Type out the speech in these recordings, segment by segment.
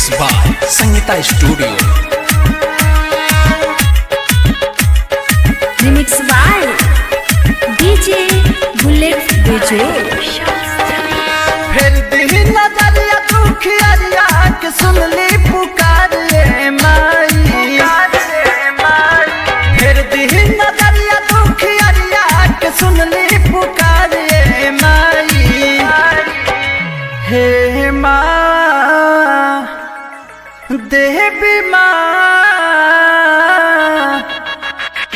Mixed by Sangeeta Studio. Remix by DJ Bullet DJ. फिर दिन नजरिया दुखिया के सुन ली पुकार रे माई। फिर दिन नजरिया दुखिया के सुन ली पुकार रे माई। हे माँ देवी माँ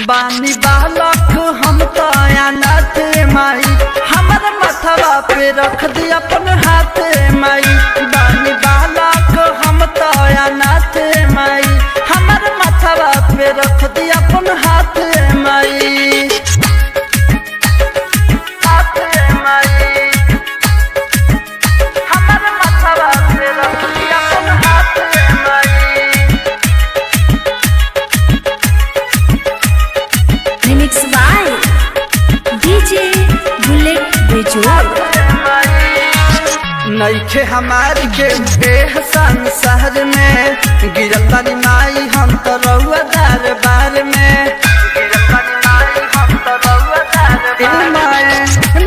बानी बालक हम तो अनाथ माई। हमर मथवा पे रख दी अपन हाथ माई। बानी बालक हम तो अनाथ माई। हमर मथवा पे रख दी अपन हाथ माई। हाथ माई हमर मथवा पे रख दी अपन हाथ माई। Remix by DJ Bullet DJ. नईखे हमारी के बेहसन शहर में गिरल बानी माई हम तो रहुआ दरबार में।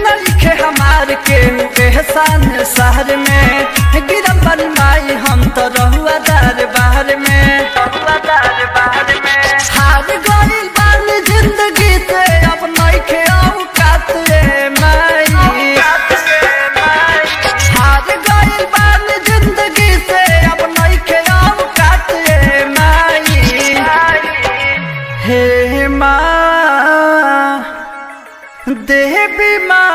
नईखे हमार के बेहसन शहर में गिरल बानी माई हम तो रहुआ दरबार में। हार गइल बानी जिंदगी से अब नईखे औकात रे माई। हार गइल बानी जिंदगी से अब नईखे औकात रे माई। हे माँ देवी माँ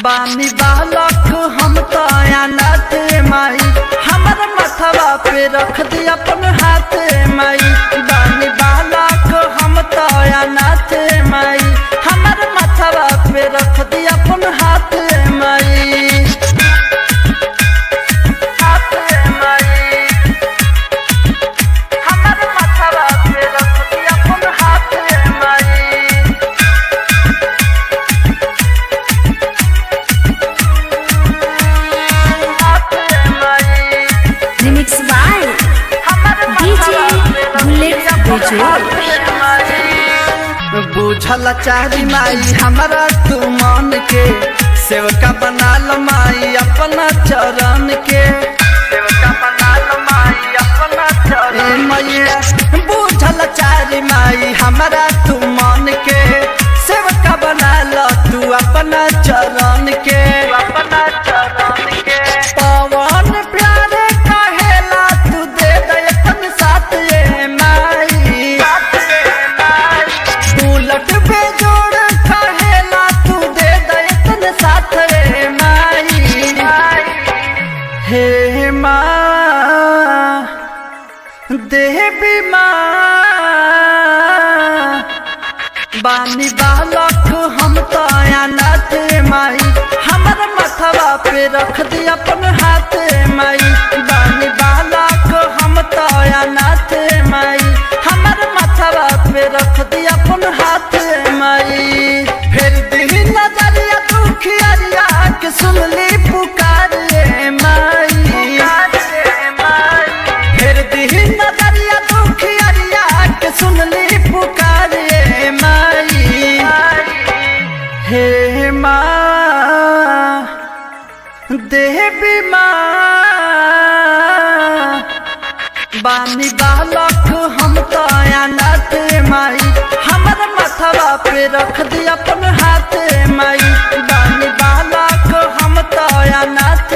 बानी बालक हम तो अनाथ माई। हमर मथवा पे रख दी अपन हाथ माई। बानी बालक हम तो अनाथ माई। हमर मथवा पे रख दी अपन हाथ माई। हाथ माई हमर मथवा पे रख दी अपन हाथ माई। Remix by DJ Bullet DJ. बुझल चारी माई हमारा तू मन के सेवका बना लो माई अपना चरण के। सेवका बना लो माई अपना चरण मैया। बुझल चारी माई हमारा तू मन के सेवका बना लो तू अपना चरण के। अपना चरण के पवन प्यारे कहेला तू दे दे अपन साथ ये माई। बुलट पे जोड़ कहेला तू दे दे अपन साथ रे माई। हे माँ देवी माँ बानी बालक हम तो अनाथ माई। हमर मथवा पे रख दी अपन हाथ माई। बानी बालक हम तो अनाथ माई। हमर मथवा पे रख दी अपन हाथ माई। फिर दिन नजरिया दुखिया के सुन ली पुकार रे माई। फिर दिन नजरिया दुखिया के सुन ली पुकार रे माई। हे माँ देवी माँ बानी बालक हम तो अनाथ माई। हमर मथवा पे रख दी अपन हाथ माई। बानी बालक हम तो अनाथ